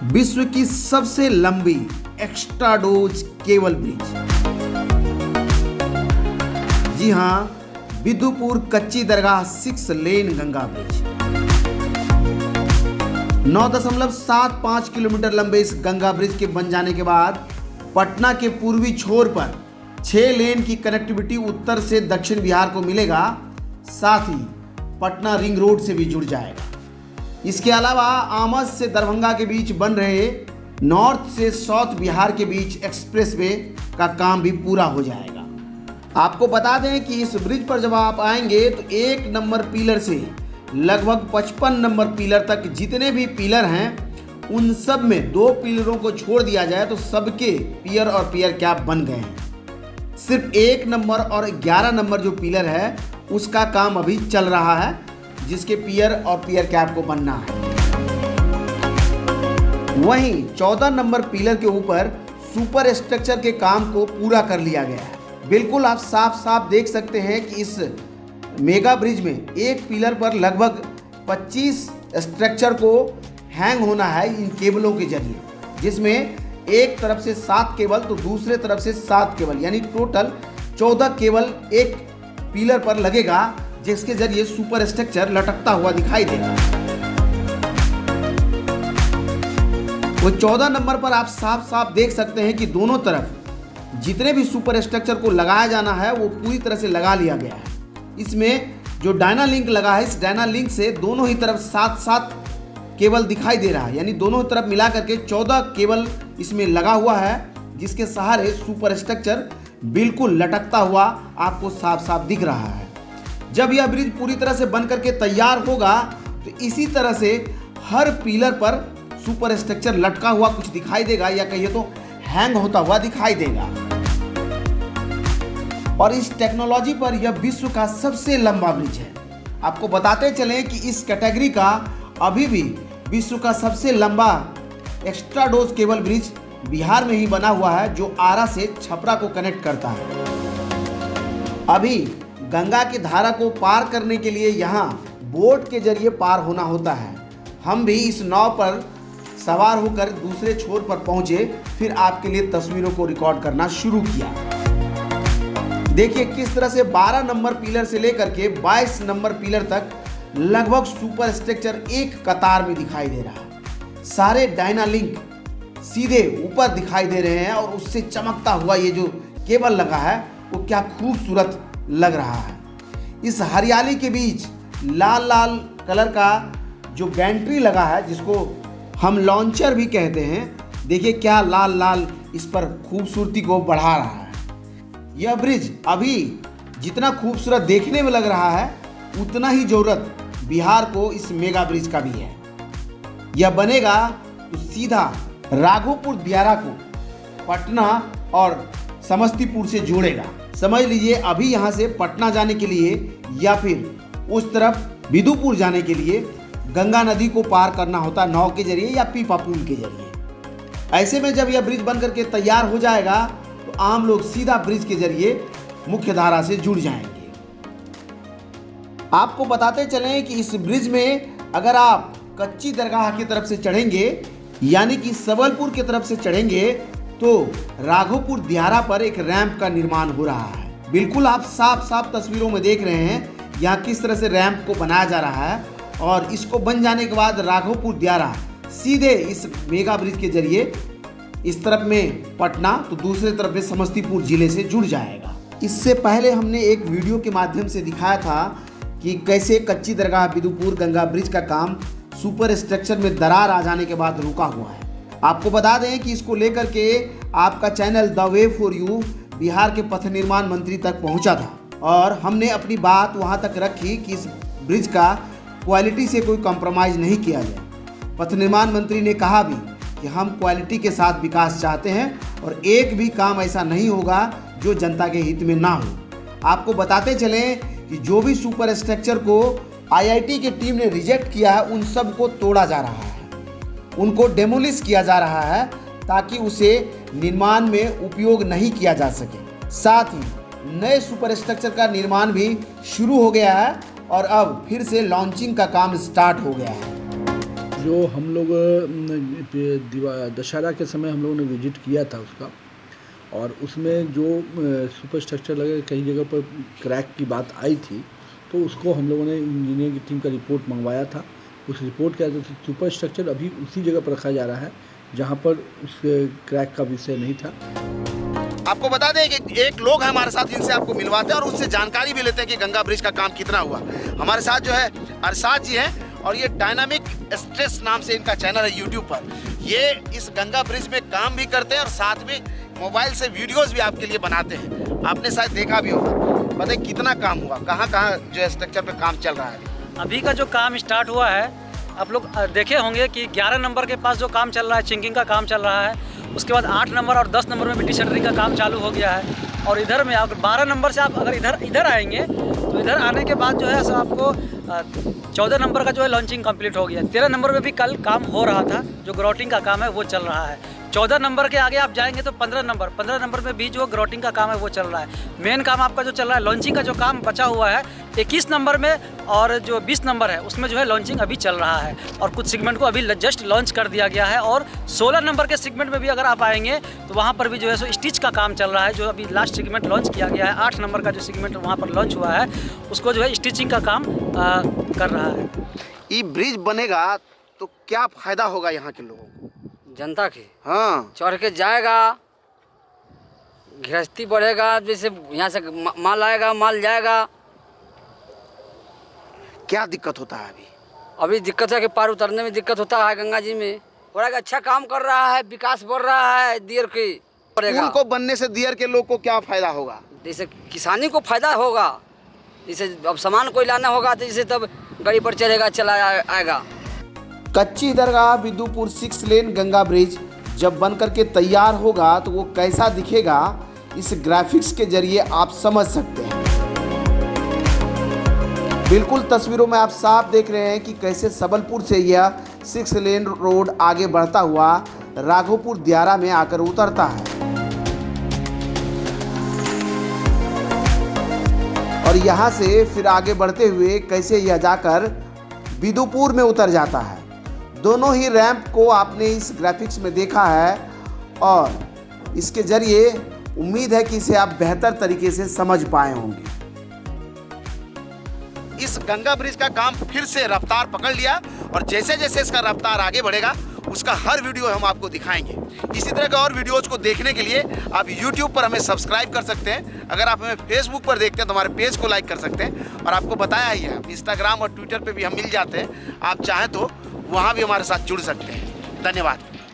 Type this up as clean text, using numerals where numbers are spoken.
विश्व की सबसे लंबी एक्स्ट्रा डोज केबल ब्रिज। जी हां, बिदुपुर कच्ची दरगाह 6 लेन गंगा ब्रिज। 9.75 किलोमीटर लंबे इस गंगा ब्रिज के बन जाने के बाद पटना के पूर्वी छोर पर 6 लेन की कनेक्टिविटी उत्तर से दक्षिण बिहार को मिलेगा, साथ ही पटना रिंग रोड से भी जुड़ जाएगा। इसके अलावा आमस से दरभंगा के बीच बन रहे नॉर्थ से साउथ बिहार के बीच एक्सप्रेसवे का काम भी पूरा हो जाएगा। आपको बता दें कि इस ब्रिज पर जब आप आएंगे तो 1 नंबर पिलर से लगभग 55 नंबर पिलर तक जितने भी पिलर हैं उन सब में 2 पिलरों को छोड़ दिया जाए तो सबके पियर और पियर कैप बन गए हैं। सिर्फ 1 नंबर और 11 नंबर जो पिलर है उसका काम अभी चल रहा है, जिसके पियर और पियर कैप को बनना है। वहीं 14 नंबर पिलर के ऊपर सुपर स्ट्रक्चर के काम को पूरा कर लिया गया है। बिल्कुल आप साफ साफ देख सकते हैं कि इस मेगा ब्रिज में एक पिलर पर लगभग 25 स्ट्रक्चर को हैंग होना है इन केबलों के जरिए, जिसमें एक तरफ से 7 केबल तो दूसरे तरफ से 7 केबल, यानी टोटल 14 केबल एक पिलर पर लगेगा, जिसके जरिए सुपर स्ट्रक्चर लटकता हुआ दिखाई देगा। वो 14 नंबर पर आप साफ साफ देख सकते हैं कि दोनों तरफ जितने भी सुपर स्ट्रक्चर को लगाया जाना है वो पूरी तरह से लगा लिया गया है। इसमें जो डायना लिंक लगा है, इस डायना लिंक से दोनों ही तरफ 7-7 केबल दिखाई दे रहा है, यानी दोनों तरफ मिला करके 14 केबल इसमें लगा हुआ है, जिसके सहारे सुपर स्ट्रक्चर बिल्कुल लटकता हुआ आपको साफ साफ दिख रहा है। जब यह ब्रिज पूरी तरह से बन करके तैयार होगा तो इसी तरह से हर पिलर पर सुपर स्ट्रक्चर लटका हुआ कुछ दिखाई देगा, या कहिए तो हैंग होता हुआ दिखाई देगा। और इस टेक्नोलॉजी पर यह विश्व का सबसे लंबा ब्रिज है। आपको बताते चलें कि इस कैटेगरी का अभी भी विश्व का सबसे लंबा extra dose cable bridge Bihar में ही बना हुआ है, जो आरा से छपरा को कनेक्ट करता है। अभी गंगा की धारा को पार करने के लिए यहाँ बोट के जरिए पार होना होता है। हम भी इस नाव पर सवार होकर दूसरे छोर पर पहुंचे, फिर आपके लिए तस्वीरों को रिकॉर्ड करना शुरू किया। देखिए किस तरह से 12 नंबर पिलर से लेकर के 22 नंबर पिलर तक लगभग सुपर स्ट्रक्चर एक कतार में दिखाई दे रहा है। सारे डायना लिंक सीधे ऊपर दिखाई दे रहे हैं और उससे चमकता हुआ ये जो केबल लगा है वो क्या खूबसूरत लग रहा है। इस हरियाली के बीच लाल लाल कलर का जो गैंट्री लगा है, जिसको हम लॉन्चर भी कहते हैं, देखिए क्या लाल लाल इस पर खूबसूरती को बढ़ा रहा है। यह ब्रिज अभी जितना खूबसूरत देखने में लग रहा है उतना ही जरूरत बिहार को इस मेगा ब्रिज का भी है। यह बनेगा तो सीधा राघोपुर दियारा को पटना और समस्तीपुर से जोड़ेगा। समझ लीजिए अभी यहाँ से पटना जाने के लिए या फिर उस तरफ बिदुपुर जाने के लिए गंगा नदी को पार करना होता नाव के जरिए या पीपा पुल के जरिए। ऐसे में जब यह ब्रिज बन करके तैयार हो जाएगा तो आम लोग सीधा ब्रिज के जरिए मुख्य धारा से जुड़ जाएंगे। आपको बताते चलें कि इस ब्रिज में अगर आप कच्ची दरगाह की तरफ से चढ़ेंगे, यानी कि सबलपुर की तरफ से चढ़ेंगे, तो राघोपुर दियारा पर एक रैंप का निर्माण हो रहा है। बिल्कुल आप साफ साफ तस्वीरों में देख रहे हैं यहाँ किस तरह से रैंप को बनाया जा रहा है, और इसको बन जाने के बाद राघोपुर दियारा सीधे इस मेगा ब्रिज के जरिए इस तरफ में पटना तो दूसरे तरफ में समस्तीपुर जिले से जुड़ जाएगा। इससे पहले हमने एक वीडियो के माध्यम से दिखाया था कि कैसे कच्ची दरगाह बिदुपुर गंगा ब्रिज का काम सुपर स्ट्रक्चर में दरार आ जाने के बाद रुका हुआ है। आपको बता दें कि इसको लेकर के आपका channel the way for you Bihar के पथ निर्माण मंत्री तक पहुंचा था, और हमने अपनी बात वहां तक रखी कि इस ब्रिज का क्वालिटी से कोई कंप्रोमाइज़ नहीं किया जाए। पथ निर्माण मंत्री ने कहा भी कि हम क्वालिटी के साथ विकास चाहते हैं और एक भी काम ऐसा नहीं होगा जो जनता के हित में ना हो। आपको बताते चलें कि जो भी सुपर स्ट्रक्चर को आईआईटी की टीम ने रिजेक्ट किया है उन सब को तोड़ा जा रहा है, उनको डेमोलिश किया जा रहा है ताकि उसे निर्माण में उपयोग नहीं किया जा सके। साथ ही नए सुपर स्ट्रक्चर का निर्माण भी शुरू हो गया है और अब फिर से लॉन्चिंग का काम स्टार्ट हो गया है। जो हम लोग दशहरा के समय हम लोगों ने विजिट किया था उसका, और उसमें जो सुपर स्ट्रक्चर लगे कई जगह पर क्रैक की बात आई थी, तो उसको हम लोगों ने इंजीनियर की टीम का रिपोर्ट मंगवाया था। उस रिपोर्ट के आधार से सुपर स्ट्रक्चर अभी उसी जगह पर रखा जा रहा है जहाँ पर उस क्रैक का विषय नहीं था। आपको बता दें कि एक लोग हैं हमारे साथ जिनसे आपको मिलवाते हैं और उनसे जानकारी भी लेते हैं कि गंगा ब्रिज का काम कितना हुआ। हमारे साथ जो है अरसाद जी हैं, और ये डायनामिक स्ट्रेस नाम से इनका चैनल है यूट्यूब पर। ये इस गंगा ब्रिज में काम भी करते हैं और साथ में मोबाइल से वीडियोस भी आपके लिए बनाते हैं। आपने शायद देखा भी होगा। बताइए कितना काम हुआ, कहाँ कहाँ जो स्ट्रक्चर पे काम चल रहा है? अभी का जो काम स्टार्ट हुआ है, आप लोग देखे होंगे कि 11 नंबर के पास जो काम चल रहा है, चिंकिंग का काम चल रहा है। उसके बाद 8 नंबर और 10 नंबर में भी डिशटरिंग का काम चालू हो गया है। और इधर में अगर 12 नंबर से आप अगर इधर आएंगे तो इधर आने के बाद जो है सो आपको 14 नंबर का जो है लॉन्चिंग कंप्लीट हो गया। 13 नंबर में भी कल काम हो रहा था, जो ग्राउटिंग का काम है वो चल रहा है। 14 नंबर के आगे आप जाएंगे तो 15 नंबर में भी जो ग्राउटिंग का काम है वो चल रहा है। मेन काम आपका जो चल रहा है लॉन्चिंग का जो काम बचा हुआ है 21 नंबर में, और जो 20 नंबर है उसमें जो है लॉन्चिंग अभी चल रहा है। और कुछ सेगमेंट को अभी जस्ट लॉन्च कर दिया गया है। और 16 नंबर के सेगमेंट में भी अगर आप आएंगे तो वहाँ पर भी जो है सो स्टिच का काम चल रहा है, जो अभी लास्ट सेगमेंट लॉन्च किया गया है। 8 नंबर का जो सेगमेंट वहाँ पर लॉन्च हुआ है उसको जो है स्टिचिंग का काम कर रहा है। ये ब्रिज बनेगा तो क्या फायदा होगा यहाँ के लोगों को, जनता की? हाँ, चढ़ के जाएगा, गृहस्थी बढ़ेगा, जैसे यहाँ से माल आएगा, माल जाएगा। क्या दिक्कत होता है अभी दिक्कत है कि पार उतरने में दिक्कत होता है गंगा जी में। और अच्छा काम कर रहा है, विकास बढ़ रहा है दियर की। पुल को बनने से दियर के लोग को क्या फायदा होगा? जैसे किसानी को फायदा होगा, जैसे अब सामान कोई लाना होगा तो जैसे तब गाड़ी पर चलेगा, चला आएगा। कच्ची दरगाह बिदुपुर 6 लेन गंगा ब्रिज जब बनकर के तैयार होगा तो वो कैसा दिखेगा, इस ग्राफिक्स के जरिए आप समझ सकते हैं। बिल्कुल तस्वीरों में आप साफ देख रहे हैं कि कैसे सबलपुर से यह 6 लेन रोड आगे बढ़ता हुआ राघोपुर दियारा में आकर उतरता है और यहाँ से फिर आगे बढ़ते हुए कैसे यह जाकर बिदुपुर में उतर जाता है। दोनों ही रैंप को आपने इस ग्राफिक्स में देखा है और इसके जरिए उम्मीद है कि इसे आप बेहतर तरीके से समझ पाए होंगे। इस गंगा ब्रिज का काम फिर से रफ्तार पकड़ लिया और जैसे जैसे इसका रफ्तार आगे बढ़ेगा उसका हर वीडियो हम आपको दिखाएंगे। इसी तरह के और वीडियोज को देखने के लिए आप YouTube पर हमें सब्सक्राइब कर सकते हैं। अगर आप हमें Facebook पर देखते हैं तो हमारे पेज को लाइक कर सकते हैं। और आपको बताया ही है Instagram और Twitter पे भी हम मिल जाते हैं, आप चाहें तो वहाँ भी हमारे साथ जुड़ सकते हैं। धन्यवाद।